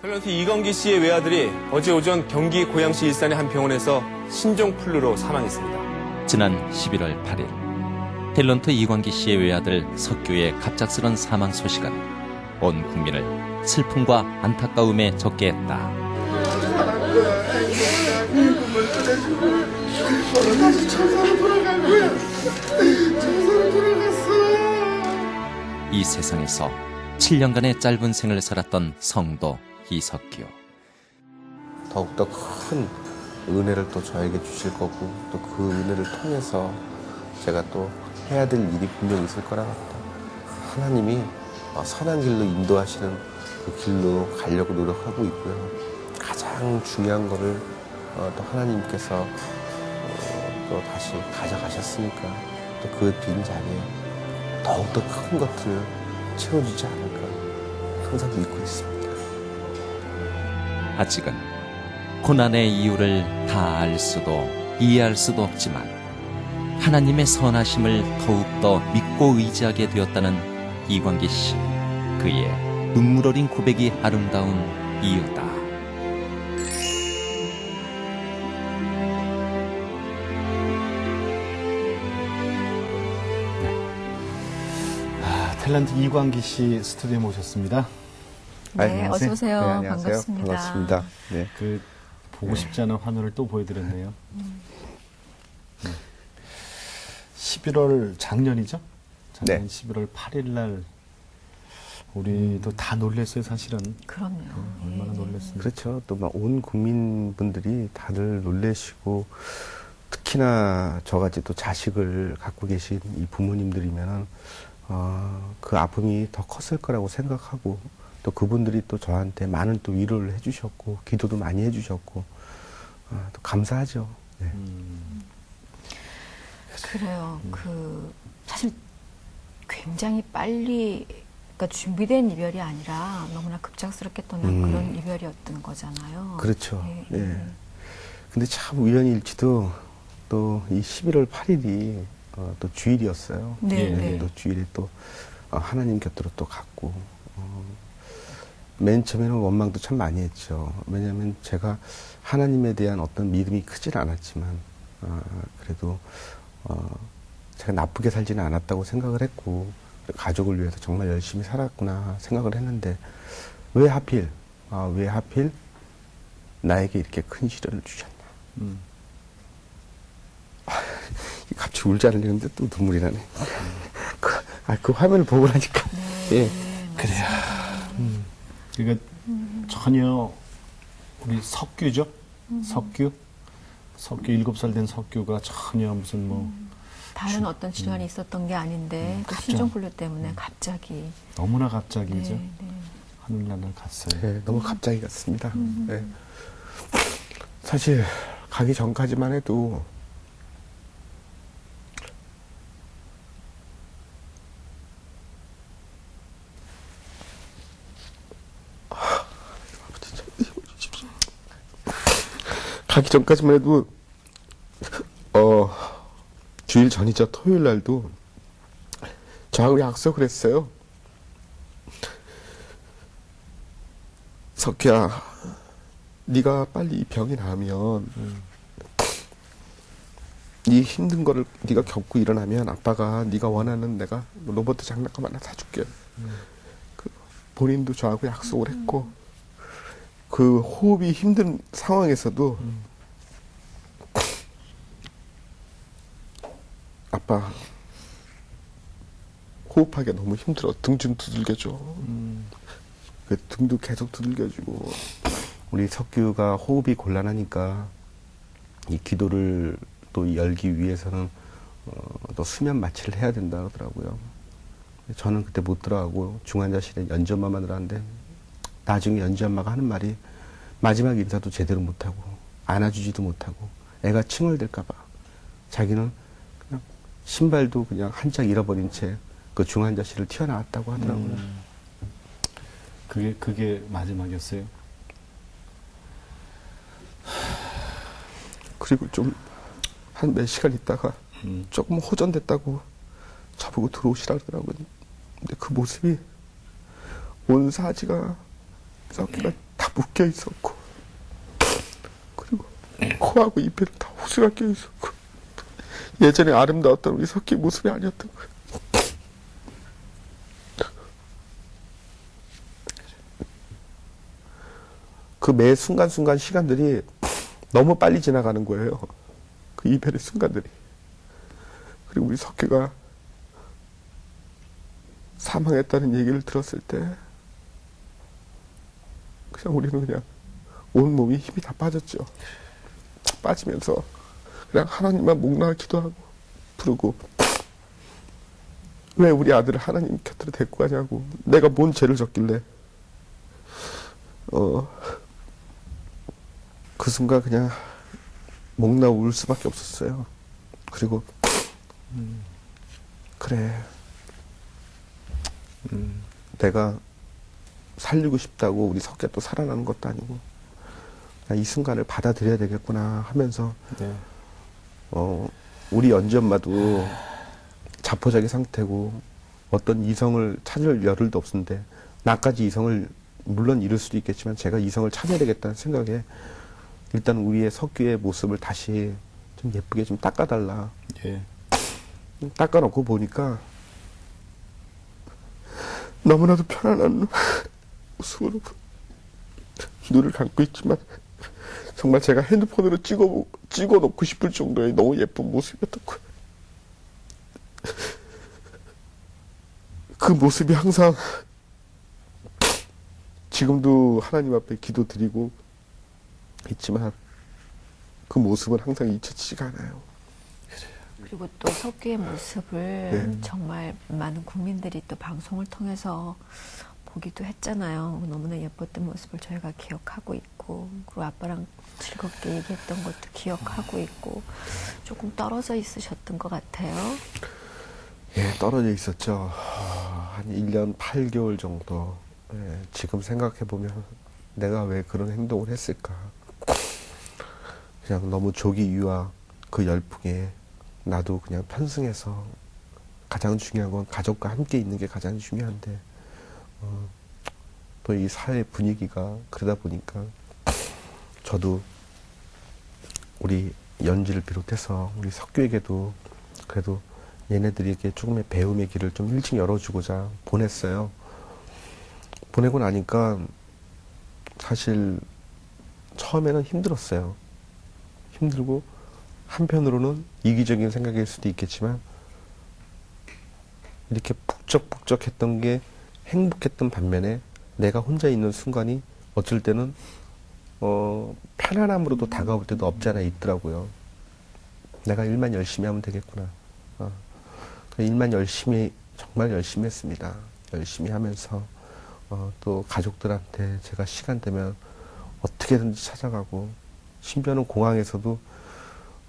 탤런트 이광기 씨의 외아들이 어제 오전 경기 고양시 일산의 한 병원에서 신종플루로 사망했습니다. 지난 11월 8일 탤런트 이광기 씨의 외아들 석규의 갑작스런 사망 소식은 온 국민을 슬픔과 안타까움에 적게 했다. 다시 천사로 돌아간 거야. 천사로 돌아갔어. 이 세상에서 7년간의 짧은 생을 살았던 성도 이석규. 더욱더 큰 은혜를 또 저에게 주실 거고 또 그 은혜를 통해서 제가 또 해야 될 일이 분명히 있을 거라 합니다. 하나님이 선한 길로 인도하시는 그 길로 가려고 노력하고 있고요. 가장 중요한 거를 또 하나님께서 또 다시 가져가셨으니까 또 그 빈자리에 더욱더 큰 것들을 채워주지 않을까 항상 믿고 있습니다. 아직은 고난의 이유를 다 알 수도 이해할 수도 없지만 하나님의 선하심을 더욱더 믿고 의지하게 되었다는 이광기 씨. 그의 눈물 어린 고백이 아름다운 이유다. 탤런트 이광기 씨 스튜디오에 모셨습니다. 네, 안녕하세요. 어서 오세요. 네, 안녕하세요. 반갑습니다. 반갑습니다. 네. 그 보고 싶지 않은 화면을 또 보여드렸네요. 11월 작년이죠? 작년 네. 11월 8일 날 우리도 다 놀랐어요, 사실은. 그럼요. 얼마나 놀랐습니까? 그렇죠. 또 막 온 국민분들이 다들 놀래시고 특히나 저같이 또 자식을 갖고 계신 이 부모님들이면 그 아픔이 더 컸을 거라고 생각하고 또 그분들이 또 저한테 많은 또 위로를 해주셨고 기도도 많이 해주셨고 또 감사하죠. 네. 그래요. 사실 굉장히 빨리, 그러니까 준비된 이별이 아니라 너무나 급작스럽게 떠난 그런 이별이었던 거잖아요. 그렇죠. 네. 네. 근데 참 우연일지도 또 이 11월 8일이 또 주일이었어요. 네, 네. 또 주일에 또 하나님 곁으로 또 갔고 맨 처음에는 원망도 참 많이 했죠. 왜냐하면 제가 하나님에 대한 어떤 믿음이 크진 않았지만 그래도 제가 나쁘게 살지는 않았다고 생각을 했고 가족을 위해서 정말 열심히 살았구나 생각을 했는데 왜 하필 나에게 이렇게 큰 시련을 주셨나. 갑자기 울지 않으려는데 또 눈물이 나네. 그 화면을 보고 나니까. 예. 그래요. 그러니까 전혀 우리 석규죠? 석규 7살 된 석규가 전혀 무슨 뭐 다른 어떤 질환이 있었던 게 아닌데 또 갑자기. 신종플루 때문에 갑자기. 너무나 갑자기 네, 이제 네. 하늘나라를 갔어요. 네, 너무 갑자기 갔습니다. 네. 사실 가기 전까지만 해도 가기 전까지만 해도 주일 전이자 토요일 날도 저하고 약속을 했어요. 석기야, 네가 빨리 이 병이 나으면 네 힘든 거를 네가 겪고 일어나면 아빠가 네가 원하는 내가 로봇 장난감 하나 사줄게. 본인도 저하고 약속을 했고 그 호흡이 힘든 상황에서도 아빠 호흡하기가 너무 힘들어. 등 좀 두들겨줘. 그 등도 계속 두들겨주고 우리 석규가 호흡이 곤란하니까 이 기도를 또 열기 위해서는 또 수면 마취를 해야 된다 그러더라고요. 저는 그때 못 들어가고 중환자실에 연지엄마만 들어갔는데 나중에 연지엄마가 하는 말이 마지막 인사도 제대로 못하고 안아주지도 못하고 애가 칭얼댈까봐 자기는 그냥 신발도 그냥 한 짝 잃어버린 채 그 중환자실을 튀어나왔다고 하더라고요. 그게 마지막이었어요. 그리고 좀 한 몇 시간 있다가 조금 호전됐다고 저보고 들어오시라 그러더라고요. 근데 그 모습이 온 사지가 석기가 다 묶여 있었고, 그리고 코하고 입에도 다 호수가 껴 있었고, 예전에 아름다웠던 우리 석기 모습이 아니었던 거예요. 그 매 순간순간 시간들이 너무 빨리 지나가는 거예요. 그 이별의 순간들이. 그리고 우리 석기가 사망했다는 얘기를 들었을 때 그냥 우리는 그냥 온몸이 힘이 다 빠졌죠. 빠지면서 그냥 하나님만 목나와 기도하고 부르고, 왜 우리 아들을 하나님 곁으로 데리고 가냐고, 내가 뭔 죄를 졌길래. 그 순간 그냥 목나 울 수밖에 없었어요. 그리고 그래, 내가 살리고 싶다고 우리 석기가 또 살아나는 것도 아니고, 나 이 순간을 받아들여야 되겠구나 하면서 네. 우리 연지 엄마도 자포자기 상태고 어떤 이성을 찾을 여를도 없는데, 나까지 이성을 물론 이룰 수도 있겠지만 제가 이성을 찾아야 되겠다는 생각에 일단 우리의 석규의 모습을 다시 좀 예쁘게 좀 닦아달라. 예. 닦아놓고 보니까 너무나도 편안한 모습으로 눈을 감고 있지만 정말 제가 핸드폰으로 찍어놓고 싶을 정도의 너무 예쁜 모습이었던 거예요. 그 모습이 항상 지금도 하나님 앞에 기도드리고 있지만 그 모습은 항상 잊혀지지가 않아요. 그리고 또 석규의 모습을 정말 많은 국민들이 또 방송을 통해서 보기도 했잖아요. 너무나 예뻤던 모습을 저희가 기억하고 있고, 그리고 아빠랑 즐겁게 얘기했던 것도 기억하고 있고, 조금 떨어져 있으셨던 것 같아요. 예, 떨어져 있었죠. 한 1년 8개월 정도. 예, 지금 생각해보면 내가 왜 그런 행동을 했을까. 그냥 너무 조기 유아 그 열풍에 나도 그냥 편승해서, 가장 중요한 건 가족과 함께 있는 게 가장 중요한데, 또 이 사회 분위기가 그러다 보니까 저도 우리 연지를 비롯해서 우리 석규에게도 그래도 얘네들에게 조금의 배움의 길을 좀 일찍 열어주고자 보냈어요. 보내고 나니까 사실 처음에는 힘들었어요. 힘들고 한편으로는 이기적인 생각일 수도 있겠지만 이렇게 북적북적했던 게 행복했던 반면에 내가 혼자 있는 순간이 어쩔 때는 편안함으로도 다가올 때도 없지 않아 있더라고요. 내가 일만 열심히 하면 되겠구나. 일만 열심히, 정말 열심히 했습니다. 열심히 하면서 또 가족들한테 제가 시간 되면 어떻게든지 찾아가고, 심지어는 공항에서도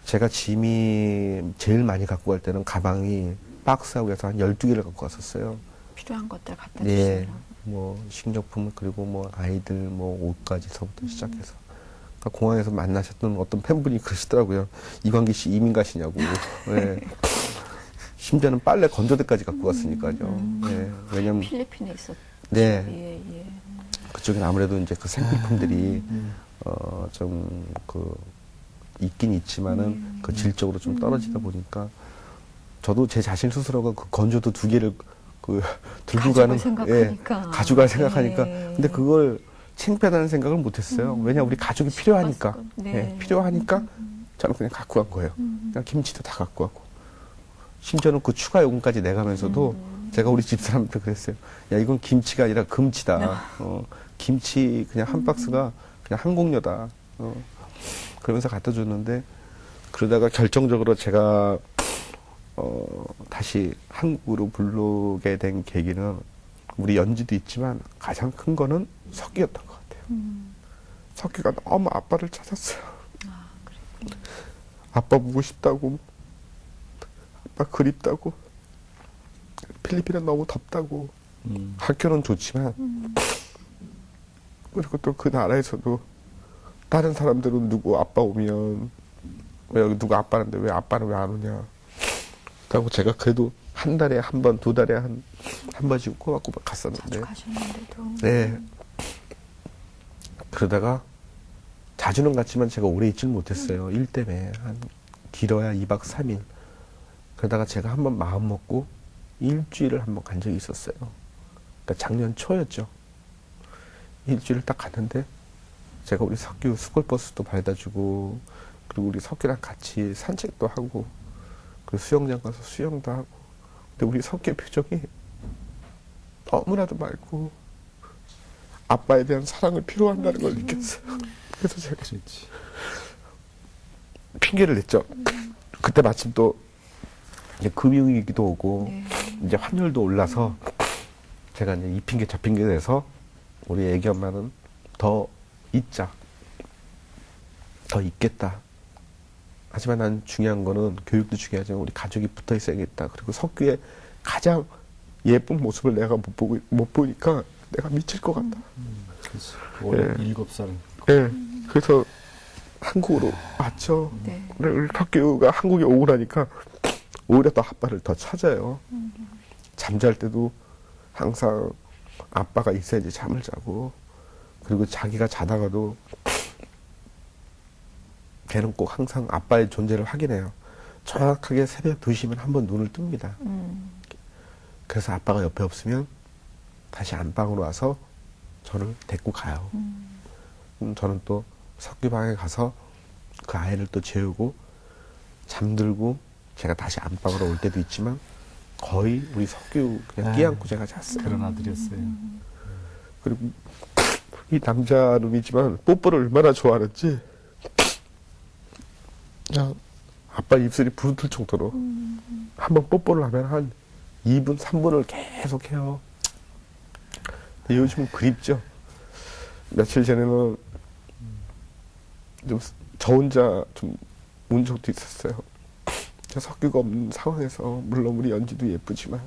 제가 짐이 제일 많이 갖고 갈 때는 가방이 박스하고 해서 한 12개를 갖고 갔었어요. 필요한 것들 갖다 예, 주시라고. 뭐 식료품, 그리고 뭐 아이들 뭐 옷까지서부터 시작해서. 그러니까 공항에서 만나셨던 어떤 팬분이 그러시더라고요. 이광기 씨 이민 가시냐고. 예. 심지어는 빨래 건조대까지 갖고 갔으니까요. 예. 왜냐면 필리핀에 있었죠. 네. 예, 예. 그쪽엔 아무래도 이제 그 생필품들이 좀 있긴 있지만은 그 질적으로 좀 떨어지다 보니까 저도 제 자신 스스로가 그 건조도 2개를 들고 가는, 생각하니까. 가져갈 생각하니까. 예. 근데 그걸 창피하다는 생각을 못했어요. 왜냐 우리 가족이 필요하니까. 네. 예, 필요하니까 저는 그냥 갖고 간 거예요. 그냥 김치도 다 갖고 가고. 심지어는 그 추가 요금까지 내가면서도 제가 우리 집사람한테 그랬어요. 야, 이건 김치가 아니라 금치다. 김치 그냥 한 박스가 그냥 항공료다. 그러면서 갖다 줬는데, 그러다가 결정적으로 제가 다시 한국으로 부르게 된 계기는 우리 연지도 있지만 가장 큰 거는 석기였던 것 같아요. 석기가 너무 아빠를 찾았어요. 아빠 보고 싶다고, 아빠 그립다고, 필리핀은 너무 덥다고, 학교는 좋지만, 그리고 또 그 나라에서도 다른 사람들은 누구 아빠 오면 왜 여기 누구 아빠는데 왜 아빠는 왜 안 오냐. 그렇다고 제가 그래도 한 달에 한 번, 2달에 한 번씩 꼬박꼬박 갔었는데. 자주 가셨는데도. 네. 그러다가 자주는 갔지만 제가 오래 있지는 못했어요. 일 때문에 한 길어야 2박 3일. 그러다가 제가 한번 마음 먹고 일주일을 한번 간 적이 있었어요. 그러니까 작년 초였죠. 일주일을 딱 갔는데 제가 우리 석규 스쿨버스도 발다주고 그리고 우리 석규랑 같이 산책도 하고 그리고 수영장 가서 수영도 하고 근데 우리 석규의 표정이 너무나도 맑고 아빠에 대한 사랑을 필요한다는 걸 느꼈어요. 그래서 제가 그렇지. 핑계를 냈죠. 그때 마침 또 이제 금융위기도 오고 네. 이제 환율도 올라서 제가 이제 이 핑계 저 핑계 내서 우리 애기 엄마는 더 있자. 더 있겠다. 하지만 난 중요한 거는 교육도 중요하지만 우리 가족이 붙어 있어야겠다. 그리고 석규의 가장 예쁜 모습을 내가 못 보니까 내가 미칠 것 같다. 그렇지. 올해 예. 7살. 예. 그래서 한국으로 왔죠. 네. 우리 석규가 한국에 오고 나니까 오히려 더 아빠를 더 찾아요. 잠잘 때도 항상 아빠가 있어야지 잠을 자고 그리고 자기가 자다가도 걔는 꼭 항상 아빠의 존재를 확인해요. 정확하게 새벽 2시면 한번 눈을 뜹니다. 그래서 아빠가 옆에 없으면 다시 안방으로 와서 저를 데리고 가요. 저는 또 석규 방에 가서 그 아이를 또 재우고 잠들고 제가 다시 안방으로 올 때도 있지만 거의 우리 석규 그냥 끼안고 제가 잤어요. 그런 아들이었어요. 그리고 이 남자 놈이지만 뽀뽀를 얼마나 좋아하는지 그냥 아빠 입술이 부르틀 정도로 한번 뽀뽀를 하면 한 2분, 3분을 계속 해요. 근데 요즘은 그립죠. 며칠 전에는 좀 저 혼자 좀 운 적도 있었어요. 저 석규가 없는 상황에서 물론 우리 연지도 예쁘지만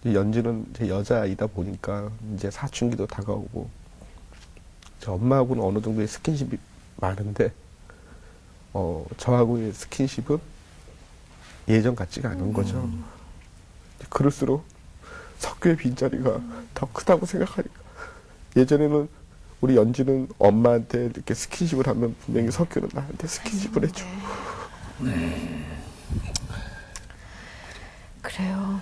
이제 연지는 제 여자아이다 보니까 이제 사춘기도 다가오고 저 엄마하고는 어느 정도의 스킨십이 많은데 저하고의 스킨십은 예전 같지가 않은 거죠. 그럴수록 석규의 빈자리가 더 크다고 생각하니까 예전에는 우리 연지는 엄마한테 이렇게 스킨십을 하면 분명히 석규는 나한테 스킨십을 해줘. 그래요.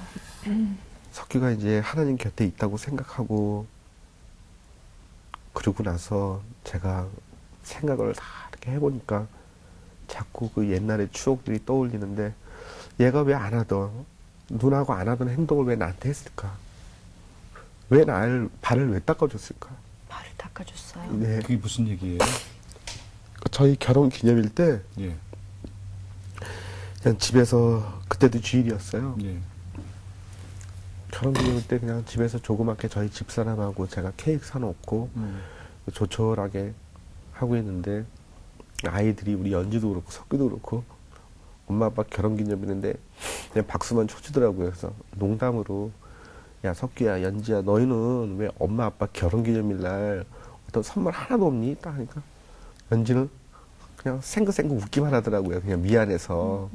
석규가 이제 하나님 곁에 있다고 생각하고 그러고 나서 제가 생각을 다 이렇게 해보니까 자꾸 그 옛날의 추억들이 떠올리는데 얘가 왜 안 하던 누나하고 안 하던 행동을 왜 나한테 했을까? 왜 날 발을 왜 닦아줬을까? 발을 닦아줬어요. 네. 그게 무슨 얘기예요? 저희 결혼 기념일 때 예. 그냥 집에서 그때도 주일이었어요. 예. 결혼 기념일 때 그냥 집에서 조그맣게 저희 집사람하고 제가 케이크 사놓고 조촐하게 하고 있는데 아이들이 우리 연지도 그렇고 석규도 그렇고 엄마 아빠 결혼 기념일인데 그냥 박수만 쳐주더라고요. 그래서 농담으로 야 석규야 연지야 너희는 왜 엄마 아빠 결혼 기념일 날 어떤 선물 하나도 없니? 딱 하니까 연지는 그냥 생긋생긋 웃기만 하더라고요. 그냥 미안해서.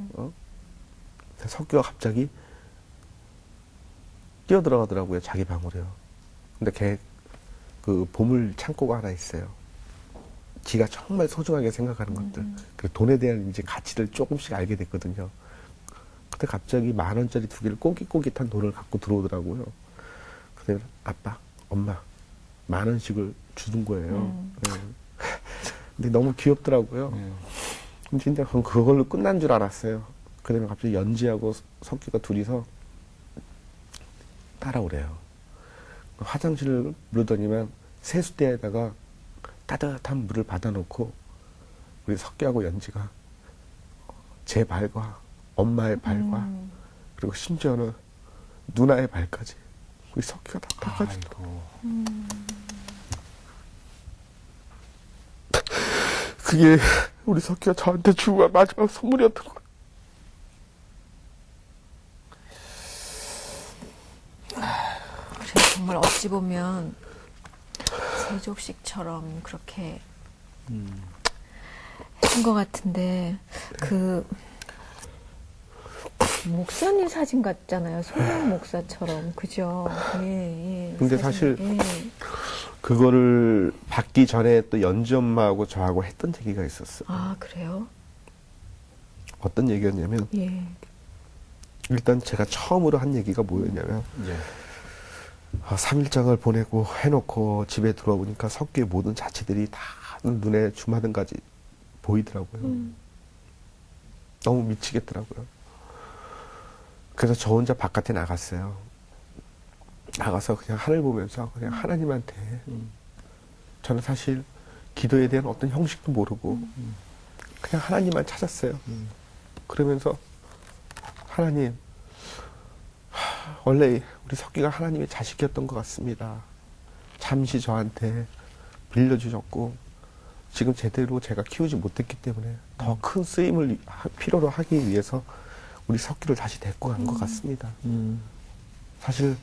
석규가 갑자기 뛰어들어가더라고요. 자기 방으로요. 근데 걔 그 보물 창고가 하나 있어요. 지가 정말 소중하게 생각하는 것들. 그리고 돈에 대한 이제 가치를 조금씩 알게 됐거든요. 근데 갑자기 10,000원짜리 2개를 꼬깃꼬깃한 돈을 갖고 들어오더라고요. 그래서 아빠, 엄마 10,000원씩을 주는 거예요. 네. 근데 너무 귀엽더라고요. 근데 진짜 그걸로 끝난 줄 알았어요. 그다음에 갑자기 연지하고 석규가 둘이서 따라오래요. 화장실을 부르더니만 세숫대에다가 따뜻한 물을 받아놓고 우리 석규하고 연지가 제 발과 엄마의 발과 그리고 심지어는 누나의 발까지 우리 석규가 다 닦아주더라고요. 그게 우리 석규가 저한테 주고 간 마지막 선물이었던 거예요. 그래 정말 어찌 보면 세족식처럼 그렇게 해준 것 같은데 그 목사님 사진 같잖아요. 손흥 목사처럼 그죠? 예, 예. 근데 사진, 사실 예. 그거를 받기 전에 또 연지 엄마하고 저하고 했던 얘기가 있었어요. 아, 그래요? 어떤 얘기였냐면 예. 일단 제가 처음으로 한 얘기가 뭐였냐면 예. 3일장을 보내고 해놓고 집에 들어와 보니까 석규의 모든 자취들이 다 눈에 주마등까지 보이더라고요. 너무 미치겠더라고요. 그래서 저 혼자 바깥에 나갔어요. 나가서 그냥 하늘 보면서 그냥 하나님한테 저는 사실 기도에 대한 어떤 형식도 모르고 그냥 하나님만 찾았어요. 그러면서 하나님, 원래 우리 석기가 하나님의 자식이었던 것 같습니다. 잠시 저한테 빌려주셨고 지금 제대로 제가 키우지 못했기 때문에 더 큰 쓰임을 필요로 하기 위해서 우리 석기를 다시 데리고 간 것 같습니다. 사실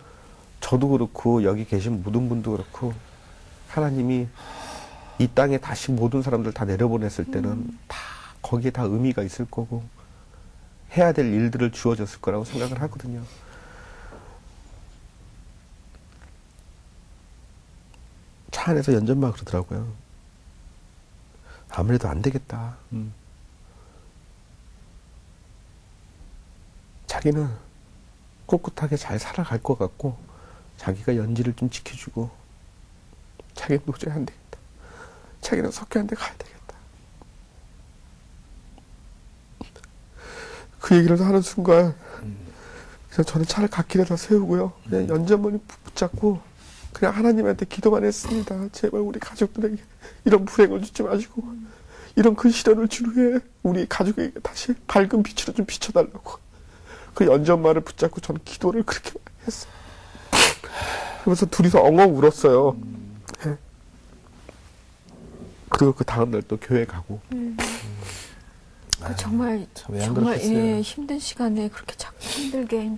저도 그렇고 여기 계신 모든 분도 그렇고 하나님이 이 땅에 다시 모든 사람들 다 내려보냈을 때는 다 거기에 다 의미가 있을 거고 해야 될 일들을 주어졌을 거라고 생각을 하거든요. 차 안에서 연전마 그러더라고요. 아무래도 안 되겠다. 자기는 꿋꿋하게 잘 살아갈 것 같고 자기가 연지를 좀 지켜주고 자기는 도저히 안 되겠다. 자기는 석규한테 가야 되겠다. 그 얘기를 하는 순간 그냥 저는 차를 갓길에다 세우고요. 그냥 연전머니 붙잡고 그냥 하나님한테 기도만 했습니다. 제발 우리 가족들에게 이런 불행을 주지 마시고 이런 큰 시련을 준 후에 우리 가족에게 다시 밝은 빛으로 좀 비춰달라고. 그 연전마를 붙잡고 저는 기도를 그렇게 많이 했어요. 그러면서 둘이서 엉엉 울었어요. 네. 그리고 그 다음날 또 교회 가고. 정말 참 정말 그렇겠어요. 예, 힘든 시간에 그렇게 자꾸 힘들게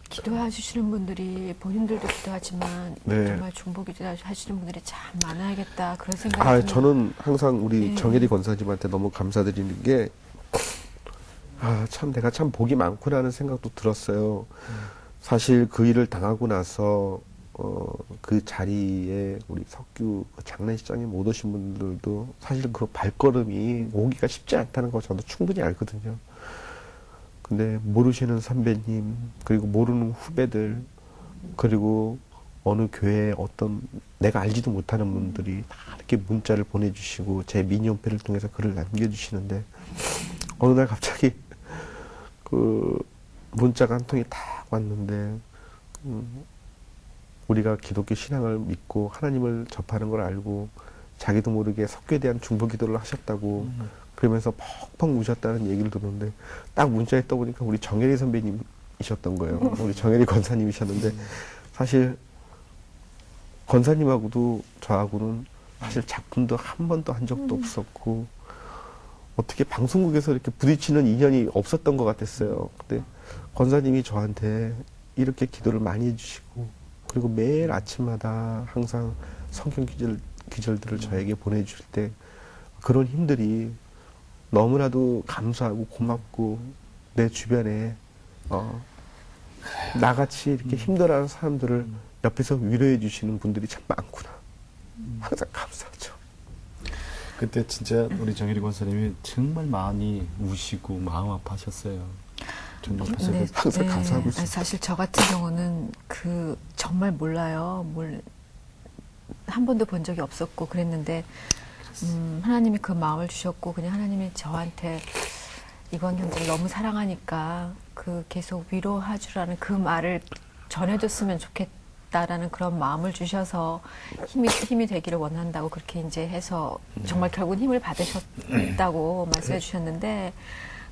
기도해 주시는 분들이 본인들도 기도하지만 네. 정말 중보 기도하시는 분들이 참 많아야겠다 그런 생각이 드네요. 저는 항상 우리 네. 정혜리 권사님한테 너무 감사드리는 게, 참 내가 참 복이 많구나라는 생각도 들었어요. 사실 그 일을 당하고 나서, 그 자리에 우리 석규 장례식장에 못 오신 분들도 사실 그 발걸음이 오기가 쉽지 않다는 거 저도 충분히 알거든요. 근데 모르시는 선배님, 그리고 모르는 후배들, 그리고 어느 교회에 어떤 내가 알지도 못하는 분들이 다 이렇게 문자를 보내주시고 제 미니홈페를 통해서 글을 남겨주시는데 어느 날 갑자기 그 문자가 한 통이 딱 왔는데 우리가 기독교 신앙을 믿고 하나님을 접하는 걸 알고 자기도 모르게 석교에 대한 중보 기도를 하셨다고 그러면서 펑펑 우셨다는 얘기를 듣는데 딱 문자에 떠보니까 우리 정혜리 선배님이셨던 거예요. 우리 정혜리 권사님이셨는데 사실 권사님하고도 저하고는 사실 작품도 한 번도 한 적도 없었고 어떻게 방송국에서 이렇게 부딪히는 인연이 없었던 것 같았어요. 근데 권사님이 저한테 이렇게 기도를 많이 해주시고 그리고 매일 아침마다 항상 성경 기절들을 저에게 보내줄 때 그런 힘들이 너무나도 감사하고 고맙고 내 주변에 나같이 이렇게 힘들어하는 사람들을 옆에서 위로해 주시는 분들이 참 많구나. 항상 감사하죠. 그때 진짜 우리 정혜리 권사님이 정말 많이 우시고 마음 아파하셨어요. 전 옆에서 네, 항상 감사하고 있습니다. 사실 저 같은 경우는 정말 몰라요. 한 번도 본 적이 없었고 그랬는데 하나님이 그 마음을 주셨고 그냥 하나님이 저한테 이건 형제를 너무 사랑하니까 계속 위로해 주라는 그 말을 전해줬으면 좋겠다라는 그런 마음을 주셔서 힘이 되기를 원한다고 그렇게 이제 해서 정말 결국은 힘을 받으셨다고 말씀해 주셨는데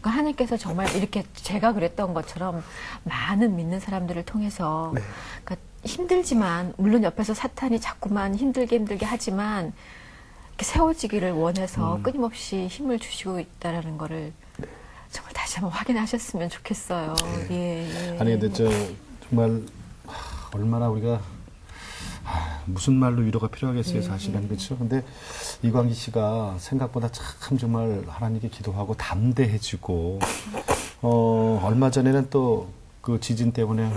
하나님께서 정말 이렇게 제가 그랬던 것처럼 많은 믿는 사람들을 통해서 그러니까 힘들지만 물론 옆에서 사탄이 자꾸만 힘들게 하지만 이렇게 세워지기를 원해서 끊임없이 힘을 주시고 있다라는 거를 정말 다시 한번 확인하셨으면 좋겠어요. 예. 아니 근데 정말 얼마나 우리가 무슨 말로 위로가 필요하겠어요, 사실은. 그렇죠? 근데 이광기 씨가 생각보다 참 정말 하나님께 기도하고 담대해지고 얼마 전에는 또 그 지진 때문에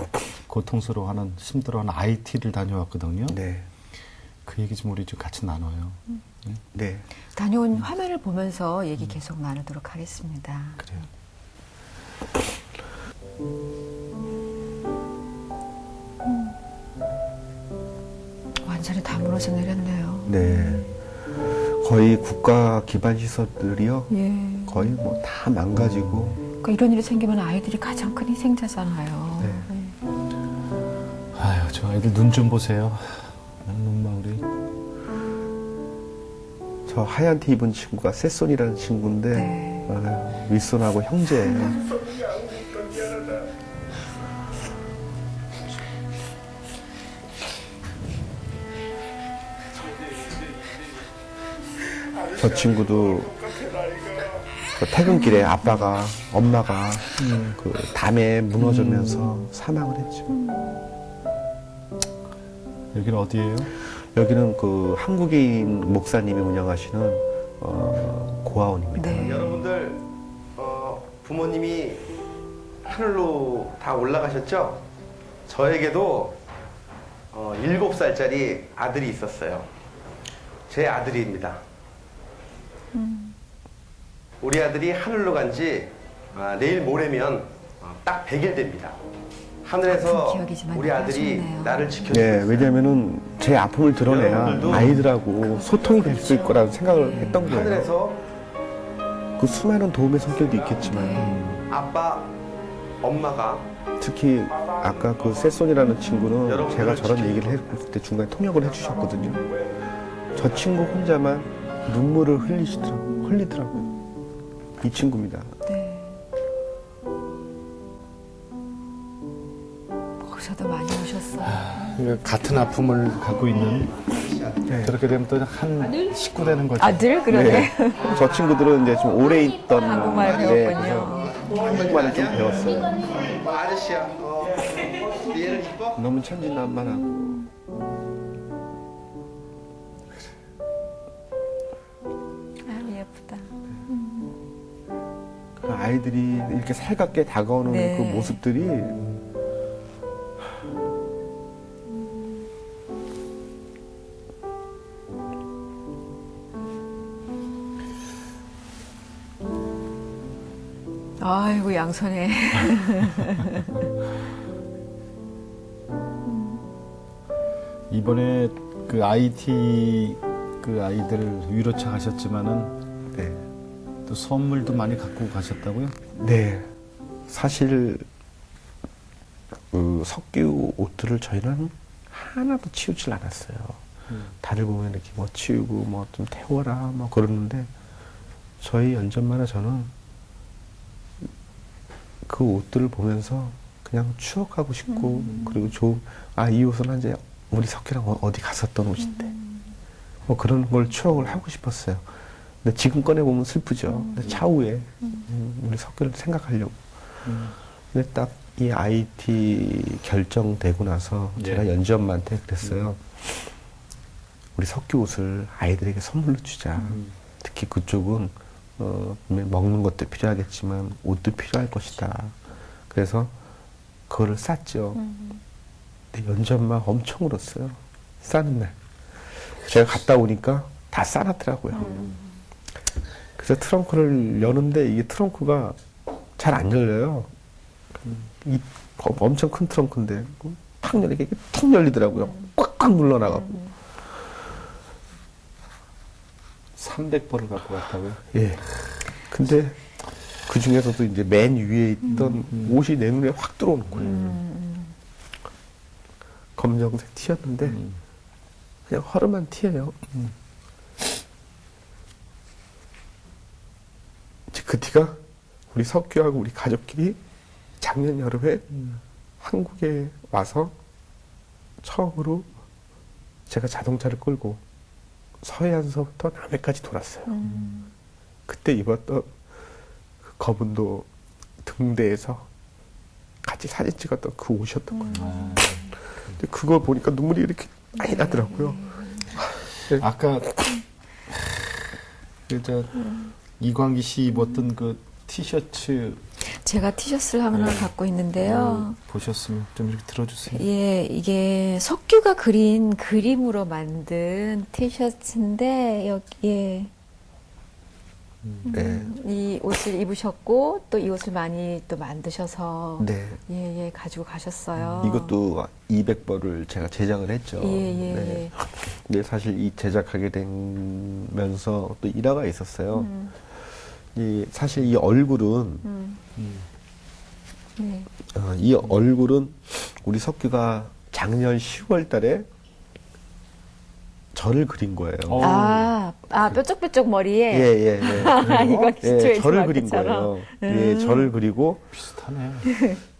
고통스러워하는 힘들어하는 IT를 다녀왔거든요. 네. 그 얘기 좀 우리 좀 같이 나눠요. 네. 다녀온 화면을 보면서 얘기 계속 나누도록 하겠습니다. 그래요. 완전히 다 무너져 내렸네요. 네. 거의 국가 기반 시설들이요. 예. 거의 뭐 다 망가지고. 그러니까 이런 일이 생기면 아이들이 가장 큰 희생자잖아요. 네. 아유, 저 아이들 눈 좀 보세요. 눈망울이. 저 하얀 티 입은 친구가 셋손이라는 친구인데 네. 아유, 윗손하고 형제예요. 저 친구도 그 퇴근길에 아빠가 엄마가 그 담에 무너지면서 사망을 했죠. 여기는 어디예요? 여기는 그 한국인 목사님이 운영하시는 고아원입니다. 네. 여러분들 부모님이 하늘로 다 올라가셨죠? 저에게도 7살짜리 아들이 있었어요. 제 아들입니다. 우리 아들이 하늘로 간지 내일 모레면 딱 100일 됩니다. 하늘에서 아픈 기억이지만 우리 아들이 아쉽네요. 나를 지켜주고 네, 왜냐면은 제 아픔을 드러내야 여러분들도 아이들하고 소통이 될 수 있을 거라고 생각을 했던 거예요. 하늘에서 그 수많은 도움의 손길도 있겠지만 아빠, 엄마가 특히 아까 그 셋손이라는 친구는 제가 저런 얘기를 했을 때 중간에 통역을 해주셨거든요. 저 친구 혼자만 눈물을 흘리더라고요. 이 친구입니다. 네. 거기서도 많이 오셨어요. 같은 아픔을 갖고 있는 저렇게 되면 또 한 식구 되는 거죠. 아들? 그러네. 저 친구들은 이제 좀 오래 있던 한국말 배웠군요. 한국말을 좀 배웠어요. 아저씨야, 얘는 이뻐? 너무 천진난만하고. 아유, 예쁘다. 그 아이들이 이렇게 살갑게 다가오는 네. 그 모습들이 아이고, 양손에. 이번에 그 IT 그 아이들 위로차 가셨지만은 네. 또 선물도 많이 갖고 가셨다고요? 네. 사실 그 석유 옷들을 저희는 하나도 치우질 않았어요. 다들 보면 이렇게 뭐 치우고 뭐 좀 태워라 뭐 그러는데 저희 연전마다 저는 그 옷들을 보면서 그냥 추억하고 싶고 그리고 이 옷은 이제 우리 석유랑 어디 갔었던 옷인데 뭐 그런 걸 추억을 하고 싶었어요. 근데 지금 꺼내보면 슬프죠. 근데 차후에 우리 석유를 생각하려고. 근데 딱 이 IT 결정되고 나서 제가 연지 엄마한테 그랬어요. 우리 석유 옷을 아이들에게 선물로 주자. 특히 그쪽은 먹는 것도 필요하겠지만 옷도 필요할 것이다. 그래서 그거를 쌌죠. 근데 연지 엄마 엄청 울었어요. 싸는 날. 제가 갔다 오니까 다 싸놨더라고요. 그래서 트렁크를 여는데 이게 트렁크가 잘 안 열려요. 이 엄청 큰 트렁크인데 팍 열리게 툭 열리더라고요. 꽉꽉 눌러나가고. 300벌을 갖고 갔다고요? 예. 근데 그 중에서도 이제 맨 위에 있던 옷이 내 눈에 확 들어오는 거예요. 검정색 티였는데 그냥 허름한 티예요. 이제 그 티가 우리 석규하고 우리 가족끼리 작년 여름에 한국에 와서 처음으로 제가 자동차를 끌고 서해안서부터 남해까지 돌았어요. 그때 입었던 그 거분도 등대에서 같이 사진 찍었던 그 옷이었던 거예요. 근데 그걸 보니까 눈물이 이렇게 많이 나더라고요. 아까 이광기 씨 입었던 그 티셔츠 제가 티셔츠를 하나 갖고 있는데요. 보셨으면 좀 이렇게 들어주세요. 예, 이게 석규가 그린 그림으로 만든 티셔츠인데 여기에 네. 이 옷을 입으셨고 또 이 옷을 많이 또 만드셔서 네. 예, 가지고 가셨어요. 이것도 200벌을 제가 제작을 했죠. 예. 네. 근데 사실 이 제작하게 되면서 또 일화가 있었어요. 사실 이 얼굴은 네. 이 얼굴은 우리 석규가 작년 10월 달에 저를 그린 거예요. 뾰족뾰족 머리에 예. 이거 기초에 저를 그린 거예요. 예, 저를 그리고 비슷하네.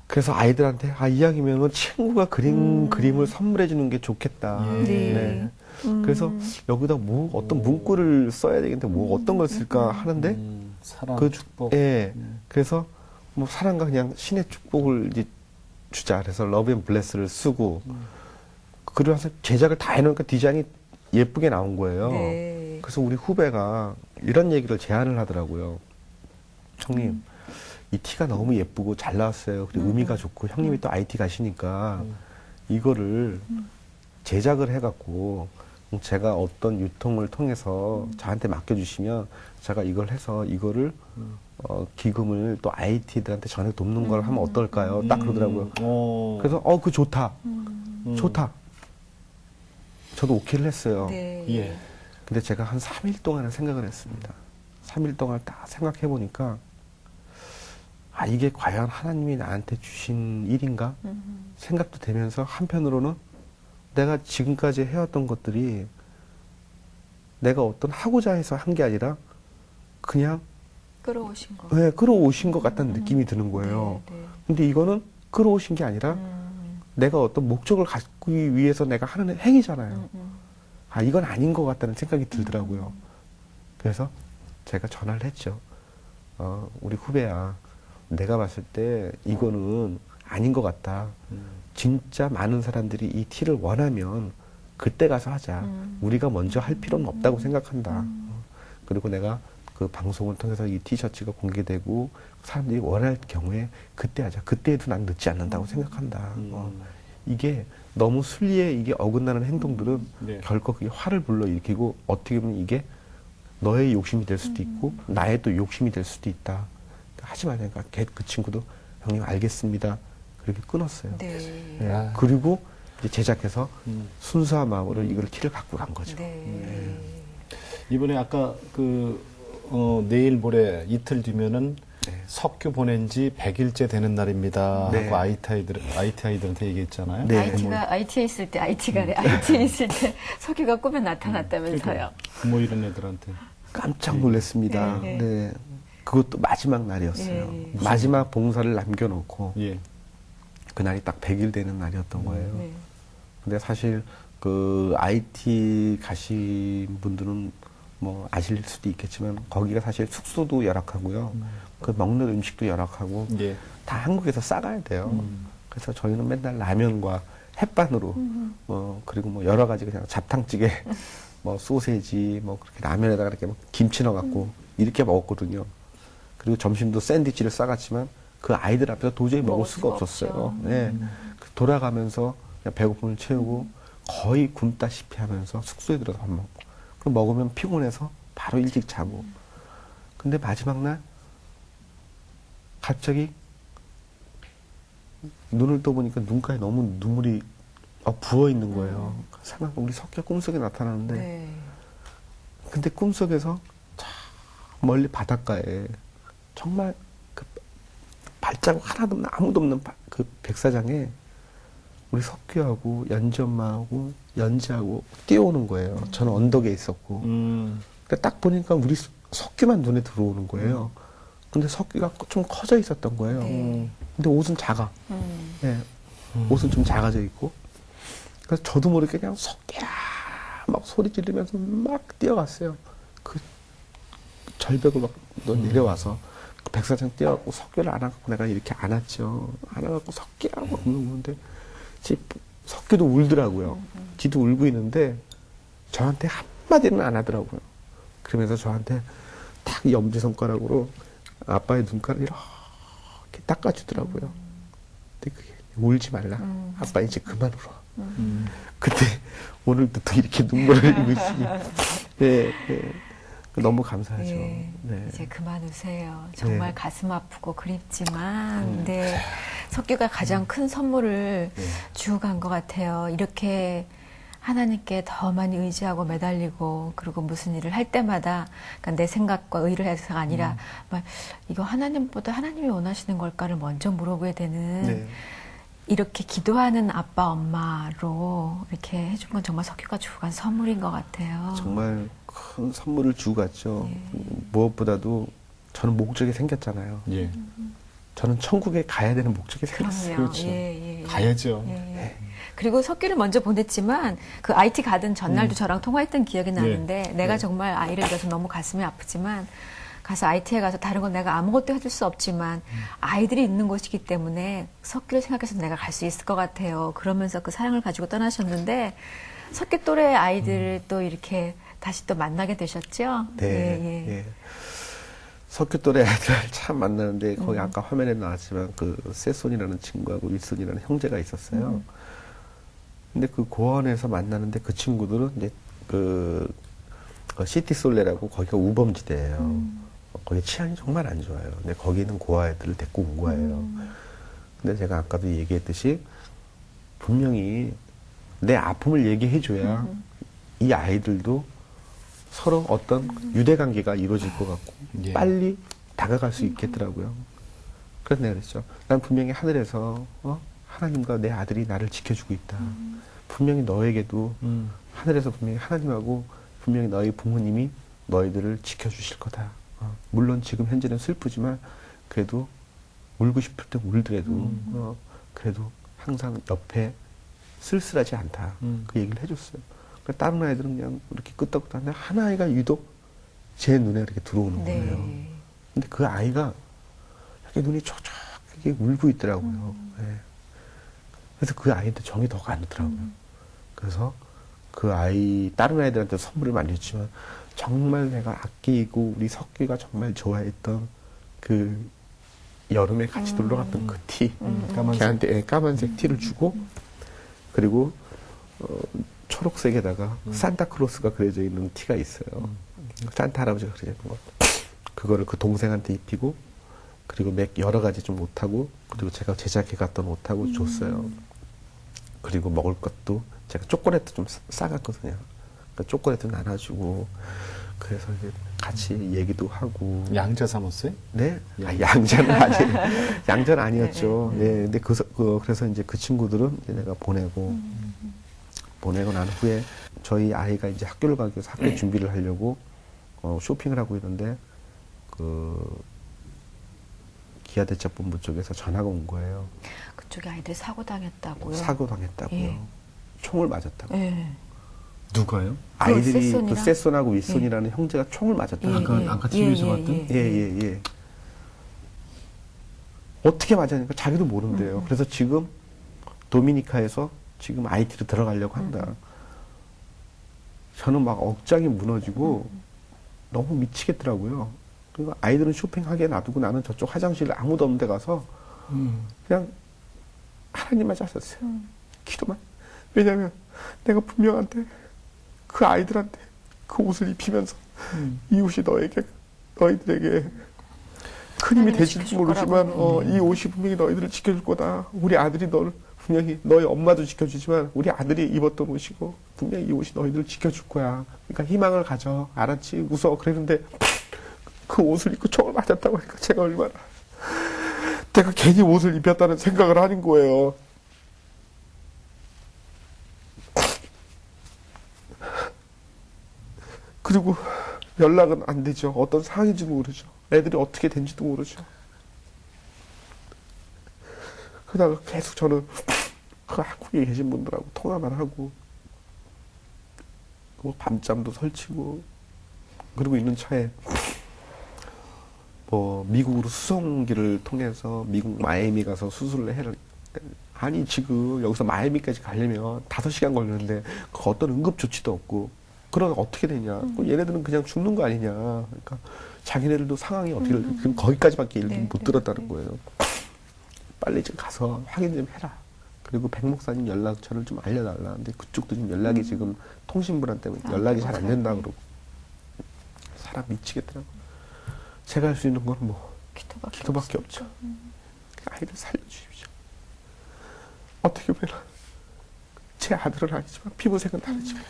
그래서 아이들한테 이왕이면 친구가 그린 그림을 선물해 주는 게 좋겠다. 네. 그래서 여기다 어떤 문구를 써야 되겠는데 어떤 걸 쓸까 하는데 사랑, 그 축복. 예. 그래서 뭐 사랑과 그냥 신의 축복을 이제 주자. 그래서 러브 앤 블레스를 쓰고 그래서 제작을 다 해놓으니까 디자인이 예쁘게 나온 거예요. 네. 그래서 우리 후배가 이런 얘기를 제안을 하더라고요. 형님, 이 티가 너무 예쁘고 잘 나왔어요. 그리고 의미가 좋고 형님이 또 IT 가시니까 이거를 제작을 해갖고 제가 어떤 유통을 통해서 저한테 맡겨주시면 제가 이걸 해서 이거를 기금을 또 IT들한테 전해 돕는 걸 하면 어떨까요? 딱 그러더라고요. 그래서 그거 좋다. 좋다. 저도 오케이를 했어요. 네. 예. 근데 제가 한 3일 동안은 생각을 했습니다. 3일 동안 딱 생각해 보니까 이게 과연 하나님이 나한테 주신 일인가? 생각도 되면서 한편으로는 내가 지금까지 해왔던 것들이 내가 어떤 하고자 해서 한 게 아니라 그냥 끌어오신 거. 끌어오신 것 같다는 느낌이 드는 거예요. 네. 근데 이거는 끌어오신 게 아니라 내가 어떤 목적을 갖기 위해서 내가 하는 행위잖아요. 이건 아닌 것 같다는 생각이 들더라고요. 그래서 제가 전화를 했죠. 우리 후배야, 내가 봤을 때 이거는 아닌 것 같다. 진짜 많은 사람들이 이 티를 원하면 그때 가서 하자. 우리가 먼저 할 필요는 없다고 생각한다. 그리고 내가 그 방송을 통해서 이 티셔츠가 공개되고 사람들이 원할 경우에 그때 하자. 그때에도 난 늦지 않는다고 생각한다. 이게 너무 순리에 이게 어긋나는 행동들은 네. 결코 그게 화를 불러일으키고 어떻게 보면 이게 너의 욕심이 될 수도 있고 나의 또 욕심이 될 수도 있다. 하지 말라니까 그 친구도 형님 알겠습니다. 그렇게 끊었어요. 네. 예. 그리고 이제 제작해서 순수한 마음으로 이걸 티를 갖고 간 거죠. 네. 이번에 아까 내일 모레 이틀 뒤면은 네. 석규 보낸 지 100일째 되는 날입니다. 네. 하고 IT 아이들한테 얘기했잖아요. 네. IT에 있을 때 IT에 있을 때 석유가 꿈에 나타났다면서요. 뭐 이런 애들한테. 깜짝 놀랐습니다. 네. 네. 그것도 마지막 날이었어요. 네. 마지막 봉사를 남겨놓고 예. 그날이 딱 100일 되는 날이었던 거예요. 네. 근데 사실 그 IT 가신 분들은 뭐 아실 수도 있겠지만 거기가 사실 숙소도 열악하고요. 그 먹는 음식도 열악하고 예. 다 한국에서 싸가야 돼요. 그래서 저희는 맨날 라면과 햇반으로 그리고 뭐 여러 가지 그냥 잡탕찌개 뭐 소세지 뭐 그렇게 라면에다가 이렇게 막 김치 넣어갖고 이렇게 먹었거든요. 그리고 점심도 샌드위치를 싸갔지만 그 아이들 앞에서 도저히 먹을 수가 없었어요. 네. 돌아가면서 그냥 배고픔을 채우고 거의 굶다시피 하면서 숙소에 들어서 밥 먹고 그럼 먹으면 피곤해서 바로 일찍 자고 근데 마지막 날 갑자기 눈을 떠보니까 눈가에 너무 눈물이 부어 있는 거예요. 생각 우리 석규가 꿈속에 나타나는데 네. 근데 꿈속에서 저 멀리 바닷가에 정말 그 발자국 하나도 없는 아무도 없는 그 백사장에 우리 석규하고 연지 엄마하고 연지하고 뛰어오는 거예요. 저는 언덕에 있었고. 근데 딱 보니까 우리 석규만 눈에 들어오는 거예요. 근데 석규가 좀 커져 있었던 거예요. 네. 근데 옷은 작아. 네. 옷은 좀 작아져 있고. 그래서 저도 모르게 그냥 석규야 막 소리 지르면서 막 뛰어갔어요. 그 절벽을 막 내려와서 그 백사장 뛰어갖고 석규를 안아갖고 내가 이렇게 안았죠. 안아갖고 석규야 막 그러는데 석규도 울더라고요. 지도 울고 있는데 저한테 한마디는 안 하더라고요. 그러면서 저한테 딱 이 엄지손가락으로 아빠의 눈가를 이렇게 이렇게 닦아주더라고요. 근데 그게 울지 말라. 아빠 이제 그만 울어. 근데 오늘도 또 이렇게 눈물을 흘리고 있으니 네, 네. 너무 감사하죠. 예, 네. 이제 그만 우세요. 정말 네. 가슴 아프고 그립지만, 네, 석규가 가장 큰 선물을 주고 간 것 같아요. 이렇게 하나님께 더 많이 의지하고 매달리고, 그리고 무슨 일을 할 때마다, 그러니까 내 생각과 의를 해서가 아니라, 막 이거 하나님보다 하나님이 원하시는 걸까를 먼저 물어보게 되는, 네. 이렇게 기도하는 아빠, 엄마로 이렇게 해준 건 정말 석규가 주고 간 선물인 것 같아요. 정말 큰 선물을 주고 갔죠. 예. 무엇보다도 저는 목적이 생겼잖아요. 예. 저는 천국에 가야 되는 목적이 생겼어요. 그럼요. 그렇죠. 예, 예. 가야죠. 예. 그리고 석규를 먼저 보냈지만 그 IT 가든 전날도 저랑 통화했던 기억이 나는데 내가 정말 아이를 잃어서 너무 가슴이 아프지만 가서 IT에 가서 다른 건 내가 아무것도 해줄 수 없지만 아이들이 있는 곳이기 때문에 석규를 생각해서 내가 갈 수 있을 것 같아요. 그러면서 그 사랑을 가지고 떠나셨는데 석규 또래 아이들을 또 이렇게 다시 또 만나게 되셨죠? 네. 예, 예. 예. 석규 또래 아이들 참 만나는데 거기 아까 화면에 나왔지만 그 세손이라는 친구하고 윗손이라는 형제가 있었어요. 근데 그 고원에서 만나는데 그 친구들은 이제 그 시티솔레라고 거기가 우범지대예요. 거기 치안이 정말 안 좋아요. 근데 거기 있는 고아 애들을 데리고 온 거예요. 근데 제가 아까도 얘기했듯이 분명히 내 아픔을 얘기해줘야 이 아이들도 서로 어떤 유대관계가 이루어질 것 같고 예. 빨리 다가갈 수 있겠더라고요. 그래서 내가 그랬죠. 난 분명히 하늘에서 하나님과 내 아들이 나를 지켜주고 있다. 분명히 너에게도 하늘에서 분명히 하나님하고 분명히 너희 부모님이 너희들을 지켜주실 거다. 물론 지금 현재는 슬프지만 그래도 울고 싶을 때 울더라도 그래도 항상 옆에 쓸쓸하지 않다. 그 얘기를 해줬어요. 그러니까 다른 아이들은 그냥 이렇게 끄떡끄떡 하는데 한 아이가 유독 제 눈에 이렇게 들어오는 거예요. 네. 근데 그 아이가 이렇게 눈이 촉촉하게 울고 있더라고요. 예. 그래서 그 아이한테 정이 더 가더라고요. 그래서 그 아이, 다른 아이들한테 선물을 많이 줬지만 정말 내가 아끼고 우리 석규가 정말 좋아했던 그 여름에 같이 놀러 갔던 그 티. 까만색. 걔한테 까만색 티를 주고 그리고 초록색에다가 산타크로스가 그려져 있는 티가 있어요. 산타 할아버지가 그려져 있는 거. 그거를 그 동생한테 입히고 그리고 여러 가지 좀 옷하고 그리고 제가 제작해 갔던 옷하고 줬어요. 그리고 먹을 것도 제가 초콜릿도 좀 싸갔거든요. 그러니까 초콜릿도 나눠주고 그래서 이제 같이 얘기도 하고. 양자 삼았어요? 네? 양자는 양자는 아니었죠. 네. 근데 그래서 이제 그 친구들은 이제 내가 보내고 난 후에 저희 아이가 이제 학교를 가기 위해서 학교 준비를 하려고 쇼핑을 하고 있는데 그 기아대책본부 쪽에서 전화가 온 거예요. 그쪽에 아이들 사고 당했다고요? 사고 당했다고요. 예. 총을 맞았다고. 예. 누가요? 아이들이 셋손이랑? 그 셋손하고 윗손이라는 형제가 총을 맞았다고. 아까 TV에서 봤던? 예. 어떻게 맞았는가 자기도 모른대요. 그래서 지금 도미니카에서 지금 IT로 들어가려고 한다. 저는 막 억장이 무너지고 너무 미치겠더라고요. 그리고 아이들은 쇼핑하게 놔두고 나는 저쪽 화장실 아무도 없는 데 가서 그냥 하나님만 짰었어요. 기도만. 왜냐면 내가 분명한테 그 아이들한테 그 옷을 입히면서 이 옷이 너희들에게 큰 힘이 될지도 모르지만 이 옷이 분명히 너희들을 지켜줄 거다. 우리 아들이 너를 분명히 너희 엄마도 지켜주지만 우리 아들이 입었던 옷이고 분명히 이 옷이 너희들을 지켜줄 거야. 그러니까 희망을 가져. 알았지? 웃어. 그랬는데 그 옷을 입고 총을 맞았다고 하니까 제가 얼마나 내가 괜히 옷을 입혔다는 생각을 하는 거예요. 그리고 연락은 안 되죠. 어떤 상황인지도 모르죠. 애들이 어떻게 된지도 모르죠. 그러다가 계속 저는 그 한국에 계신 분들하고 통화만 하고 밤잠도 설치고 그러고 있는 차에 미국으로 수송기를 통해서 미국 마이애미 가서 수술을 해라. 아니 지금 여기서 마이애미까지 가려면 5시간 걸리는데 그 어떤 응급조치도 없고 그러면 어떻게 되냐. 얘네들은 그냥 죽는 거 아니냐. 그러니까 자기네들도 상황이 어떻게 지금 거기까지밖에 못 들었다는 거예요. 빨리 좀 가서 확인 좀 해라. 그리고 백 목사님 연락처를 좀 알려달라. 근데 그쪽도 좀 연락이 지금 통신불안 때문에 연락이 잘 안 된다 그러고. 사람 미치겠더라고. 제가 할 수 있는 건 뭐 기도밖에 없죠. 아이를 살려주십시오. 어떻게 보면 제 아들은 아니지만 피부색은 다르지만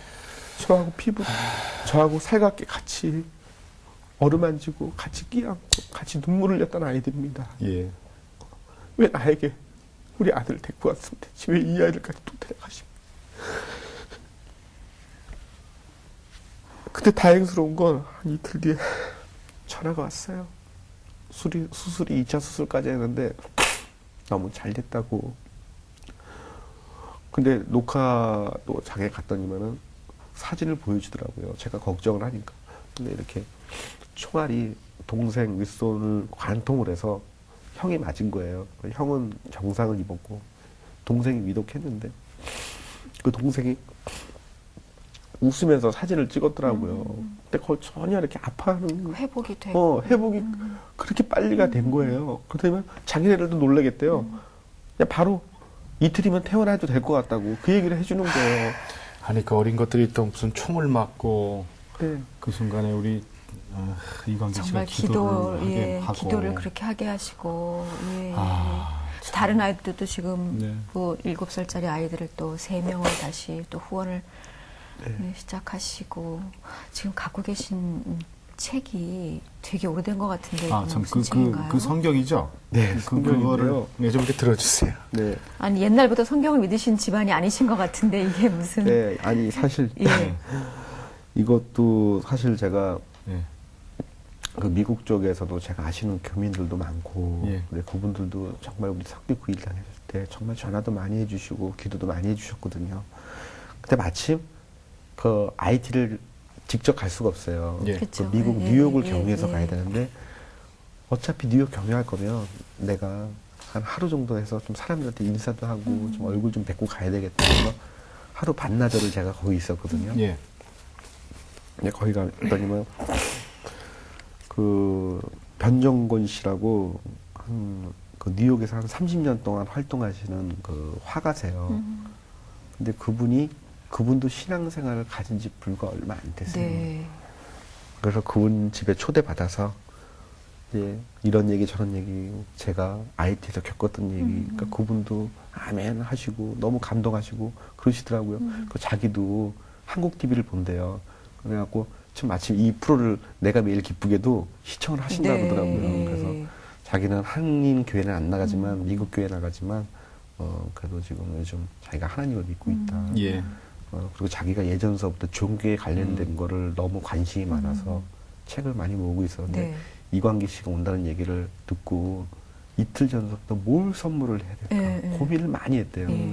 저하고 살갑게 같이 어루만지고 같이 끼안고 같이 눈물을 흘렸던 아이들입니다. 예. 왜 나에게 우리 아들을 데리고 왔으면 되지 왜 이 아이들까지 또 데려가십니까? 근데 다행스러운 건 한 이틀 뒤에 전화가 왔어요. 수술이 2차 수술까지 했는데 너무 잘 됐다고. 근데 녹화도 장에 갔더니만은 사진을 보여주더라고요. 제가 걱정을 하니까. 근데 이렇게 총알이 동생 윗손을 관통을 해서 형이 맞은 거예요. 형은 정상을 입었고 동생이 위독했는데 그 동생이 웃으면서 사진을 찍었더라고요. 근데 그걸 전혀 이렇게 아파하는 회복이 되고. 회복이 그렇게 빨리가 된 거예요. 그렇다면 자기네들도 놀라겠대요. 그냥 바로 이틀이면 퇴원해도 될 것 같다고 그 얘기를 해주는 거예요. 아니 그 어린 것들이 또 무슨 총을 맞고 네. 그 순간에 우리 이광기 씨가 정말 기도를 하게 하고 기도를 그렇게 하게 하시고, 예. 참. 다른 아이들도 지금 네. 그 7살짜리 아이들을 또 3명을 다시 또 후원을 네, 시작하시고, 지금 갖고 계신 책이 되게 오래된 것 같은데, 참 무슨 책인가요? 그 성경이죠? 네, 그거를 성경인데요. 좀 이렇게 들어주세요. 네. 아니, 옛날부터 성경을 믿으신 집안이 아니신 것 같은데, 이게 무슨. 네, 아니 사실 예. 이것도 사실 제가 예. 그 미국 쪽에서도 제가 아시는 교민들도 많고 예. 근데 그분들도 정말 우리 석교 9일당 했을 때 정말 전화도 많이 해주시고 기도도 많이 해주셨거든요. 근데 마침 그 IT를 직접 갈 수가 없어요. 예. 그 그쵸. 미국 예, 뉴욕을 예, 경유해서 예. 가야 되는데 어차피 뉴욕 경유할 거면 내가 한 하루 정도 해서 좀 사람들한테 인사도 하고 좀 얼굴 좀 뵙고 가야 되겠다 해서 하루 반나절을 제가 거기 있었거든요. 예. 근데 거기 갔더니만 그 변정곤 씨라고 그 뉴욕에서 한 30년 동안 활동하시는 그 화가세요. 근데 그분도 신앙생활을 가진 지 불과 얼마 안 됐어요. 네. 그래서 그분 집에 초대받아서 이제 이런 얘기 저런 얘기 제가 IT에서 겪었던 얘기 그러니까 그분도 아멘 하시고 너무 감동하시고 그러시더라고요. 그 자기도 한국 TV를 본대요. 그래갖고 지금 마침 이 프로를 내가 매일 기쁘게도 시청을 하신다 네. 그러더라고요. 그래서 자기는 한인 교회는 안 나가지만 미국 교회 나가지만 그래도 지금 요즘 자기가 하나님을 믿고 있다. 예. 그리고 자기가 예전서부터 종교에 관련된 거를 너무 관심이 많아서 책을 많이 모으고 있었는데 네. 이광기 씨가 온다는 얘기를 듣고 이틀 전부터 뭘 선물을 해야 될까 예, 고민을 많이 했대요. 예.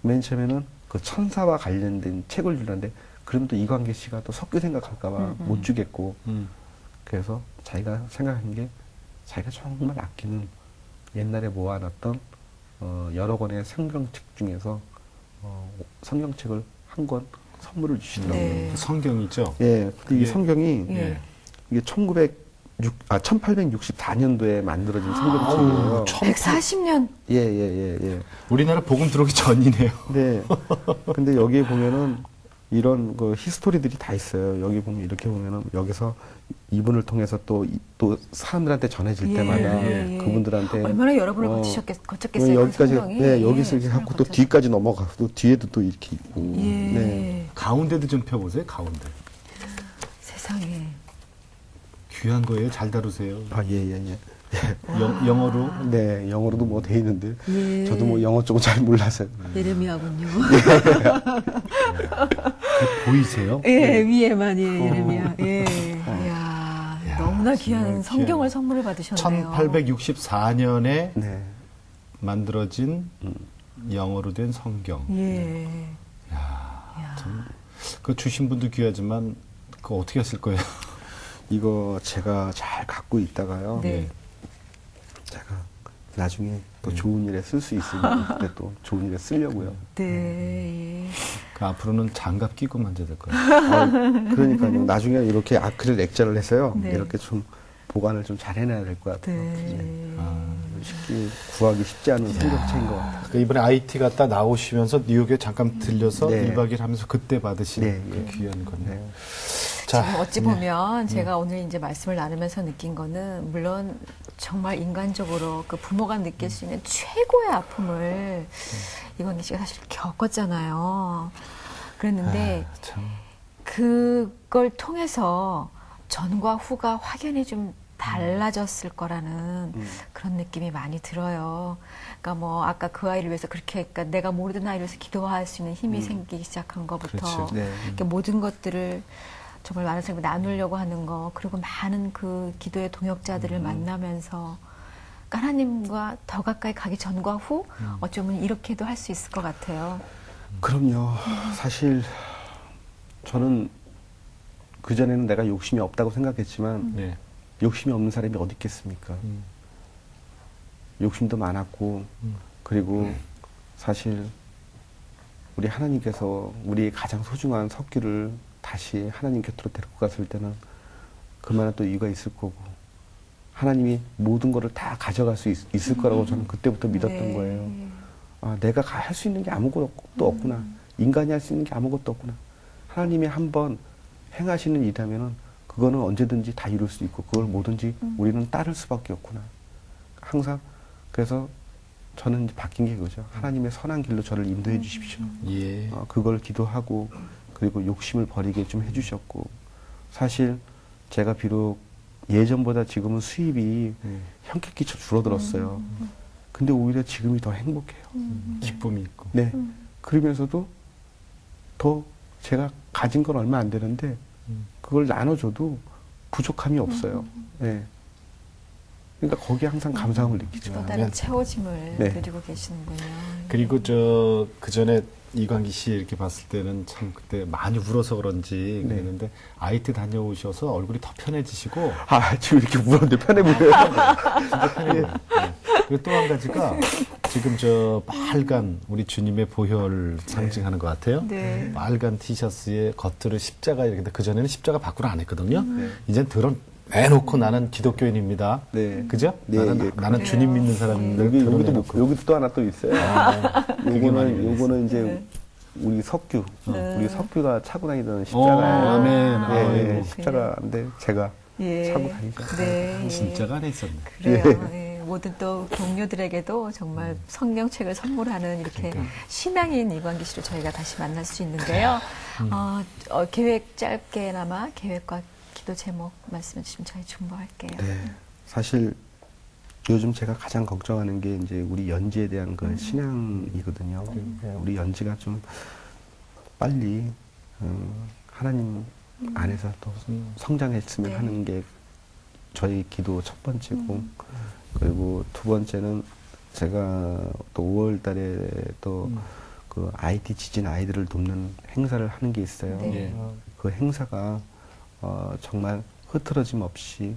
맨 처음에는 그 천사와 관련된 책을 주는데 그럼 또 이광기 씨가 또 석교 생각할까봐 못 주겠고 그래서 자기가 생각한 게 자기가 정말 아끼는 옛날에 모아놨던 여러 권의 성경책 중에서 성경책을 한 권 선물을 주시더라고요. 네. 그 성경이죠? 예, 근데 이 그게- 성경이 예. 이게 1864년도에 만들어진 성경책이에요. 140년. 예. 우리나라 복음 들어오기 전이네요. 네. 근데 여기에 보면은 이런 그 히스토리들이 다 있어요. 여기 보면 이렇게 보면은 여기서 이분을 통해서 또 사람들한테 전해질 때마다 예. 그분들한테 얼마나 여러분을 거쳤겠어요. 여기까지 그 성경이. 네, 여기서 이렇게 갖고 또 거쳤- 뒤까지 넘어가고 또 뒤에도 또 이렇게 있고. 예. 네. 가운데도 좀 펴보세요. 가운데. 세상에. 귀한 거예요. 잘 다루세요. 아, 예. 영어로. 네, 영어로도 뭐 돼 있는데 예. 저도 뭐 영어 쪽은 잘 몰라서요. 예레미야군요. 보이세요? 예, 위에만 예레미야. 예. 이야, 너무나 귀한 정말 성경을 귀한. 선물을 받으셨네요. 1864년에 네. 만들어진 영어로 된 성경. 예. 그 주신 분도 귀하지만 그거 어떻게 했을 거예요? 이거 제가 잘 갖고 있다가요. 네. 제가 나중에 또 좋은 일에 쓸 수 있으면 그때 또 좋은 일에 쓰려고요. 네. 예. 그 앞으로는 장갑 끼고 만져야 될 거예요. 그러니까요. 나중에 이렇게 아크릴 액자를 해서요. 네. 이렇게 좀 보관을 좀 잘 해놔야 될 것 같아요. 네. 솔직히 구하기 쉽지 않은 성적체인 것 같아요. 그 이번에 IT 갔다 나오시면서 뉴욕에 잠깐 들려서 네. 1박 2일 하면서 그때 받으신 네, 그 예. 귀한 거네요. 네. 자, 지금 어찌 보면 제가 오늘 이제 말씀을 나누면서 느낀 거는 물론 정말 인간적으로 그 부모가 느낄 수 있는 최고의 아픔을 이광기 씨가 사실 겪었잖아요. 그랬는데 참. 그걸 통해서 전과 후가 확연히 좀 달라졌을 거라는 그런 느낌이 많이 들어요. 그러니까 뭐 아까 그 아이를 위해서 그렇게 그러니까 내가 모르던 아이를 위해서 기도할 수 있는 힘이 생기기 시작한 것부터 그렇죠. 네. 이렇게 모든 것들을 정말 많은 사람이 나누려고 하는 거 그리고 많은 그 기도의 동역자들을 만나면서 그러니까 하나님과 더 가까이 가기 전과 후 어쩌면 이렇게도 할 수 있을 것 같아요. 그럼요. 사실 저는 그전에는 내가 욕심이 없다고 생각했지만 네. 욕심이 없는 사람이 어디 있겠습니까? 욕심도 많았고 그리고 사실 우리 하나님께서 우리의 가장 소중한 석규를 다시 하나님 곁으로 데리고 갔을 때는 그만한 또 이유가 있을 거고 하나님이 모든 것을 다 가져갈 수 있을 거라고 저는 그때부터 믿었던 네. 거예요. 아, 내가 할 수 있는 게 아무것도 없구나. 인간이 할 수 있는 게 아무것도 없구나. 하나님이 한번 행하시는 일이라면은 그거는 언제든지 다 이룰 수 있고 그걸 뭐든지 우리는 따를 수밖에 없구나. 항상 그래서 저는 이제 바뀐 게 그거죠. 하나님의 선한 길로 저를 인도해 주십시오. 예. 그걸 기도하고 그리고 욕심을 버리게 좀 해주셨고 사실 제가 비록 예전보다 지금은 수입이 현격히쳐 줄어들었어요. 근데 오히려 지금이 더 행복해요. 기쁨이 있고. 네. 그러면서도 더 제가 가진 건 얼마 안 되는데 그걸 나눠줘도 부족함이 없어요. 네. 그러니까 거기에 항상 감사함을 느끼죠. 또 다른 채워짐을 네. 누리고 계시는군요. 그리고 그 전에 이광기 씨 이렇게 봤을 때는 참 그때 많이 울어서 그런지 네. 그랬는데 IT 다녀오셔서 얼굴이 더 편해지시고 아, 지금 이렇게 울었는데 편해 보여요. 진짜 편해 보여요. 네. 그리고 또 한 가지가 지금 저 빨간 우리 주님의 보혈 상징하는 것 같아요. 네. 빨간 티셔츠에 겉으로 십자가 이렇게 그전에는 십자가 밖으로 안 했거든요. 네. 이젠 드러내놓고 나는 기독교인입니다. 네. 그죠? 네, 나는, 예, 나는 그래요. 주님 믿는 사람인데 여기도 또 하나 또 있어요. 되게 많이 요거는 이제 네. 우리 석규, 네. 우리 석규가 차고 다니던 십자가예요. 아멘. 예, 아이고. 예, 십자가인데 제가 예. 차고 다니죠. 네. 진짜가 안에 있었네. 그래요. 예. 모든 또 동료들에게도 정말 성경책을 선물하는 이렇게 그러니까. 신앙인 이광기 씨를 저희가 다시 만날 수 있는데요. 계획 짧게나마 계획과 기도 제목 말씀해 주시면 저희 중보할게요. 네. 사실 요즘 제가 가장 걱정하는 게 이제 우리 연지에 대한 그 신앙이거든요. 네, 우리 연지가 좀 빨리 하나님 안에서 또 성장했으면 네. 하는 게 저희 기도 첫 번째고 그리고 두 번째는 제가 또 5월 달에 또 그 IT 지진 아이들을 돕는 행사를 하는 게 있어요. 네. 그 행사가 정말 흐트러짐 없이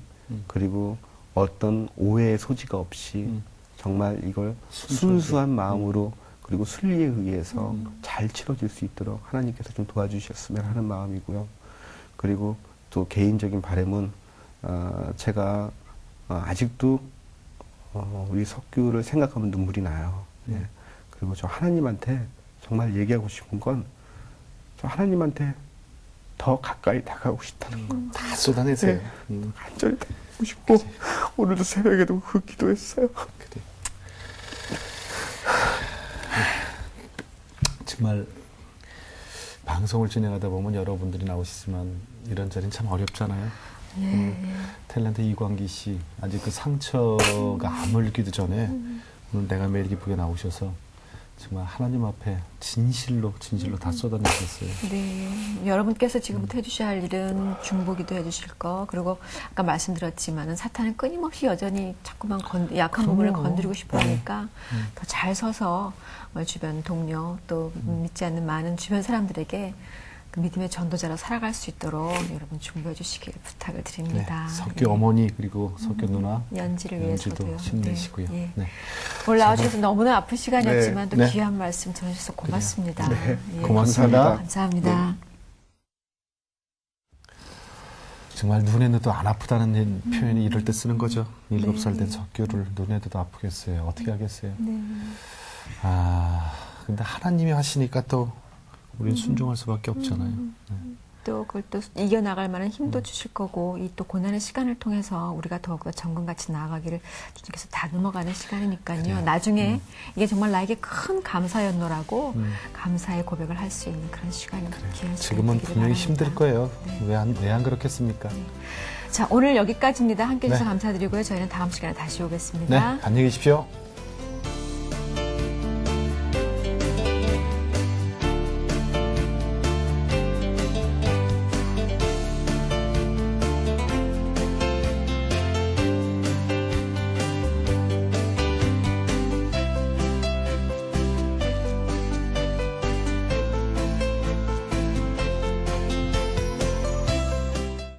그리고 어떤 오해의 소지가 없이 정말 이걸 순수한 마음으로 그리고 순리에 의해서 잘 치러질 수 있도록 하나님께서 좀 도와주셨으면 하는 마음이고요. 그리고 또 개인적인 바람은 제가 아직도 우리 석규를 생각하면 눈물이 나요. 예. 그리고 저 하나님한테 정말 얘기하고 싶은 건 저 하나님한테 더 가까이 다가가고 싶다는 거. 다 쏟아내세요. 간절히 다가가고 싶고 오늘도 새벽에도 그 기도했어요. 그래. 정말 방송을 진행하다 보면 여러분들이 나오시지만 이런 자리는 참 어렵잖아요. 탤런트 이광기 씨 아직 그 상처가 아물기도 전에 오늘 내가 매일 기쁘게 나오셔서 정말 하나님 앞에 진실로 다 쏟아내셨어요. 네. 여러분께서 지금부터 해주셔야 할 일은 중보기도 해주실 거, 그리고 아까 말씀드렸지만은 사탄은 끊임없이 여전히 자꾸만 약한 부분을 건드리고 싶어 하니까 더 잘 서서 주변 동료 또 믿지 않는 많은 주변 사람들에게 그 믿음의 전도자로 살아갈 수 있도록 여러분 중보해 주시길 부탁을 드립니다. 네, 석규 어머니 그리고 석규 누나 연지를 연지도 위해서도요. 힘내시고요. 네. 예. 네. 오늘 나와주셔서 너무나 아픈 시간이었지만 또 네. 귀한 말씀 전해주셔서 고맙습니다. 예. 고맙습니다. 감사합니다. 정말 눈에도 안 아프다는 표현이 이럴 때 쓰는 거죠. 7살 된 네. 석규를 눈에도 아프겠어요. 어떻게 하겠어요. 네. 근데 하나님이 하시니까 또 우린 순종할 수밖에 없잖아요. 또 그걸 또 이겨나갈 만한 힘도 주실 거고 이 또 고난의 시간을 통해서 우리가 더욱더 정금같이 나아가기를 주님께서 다듬어가는 시간이니까요. 그래요. 나중에 이게 정말 나에게 큰 감사였노라고 감사의 고백을 할 수 있는 그런 시간이 귀한 시간이 지금은 되기를 분명히 바랍니다. 힘들 거예요. 네. 왜 안 그렇겠습니까? 자, 오늘 여기까지입니다. 함께해 주셔서 네. 감사드리고요. 저희는 다음 시간에 다시 오겠습니다. 네, 안녕히 계십시오.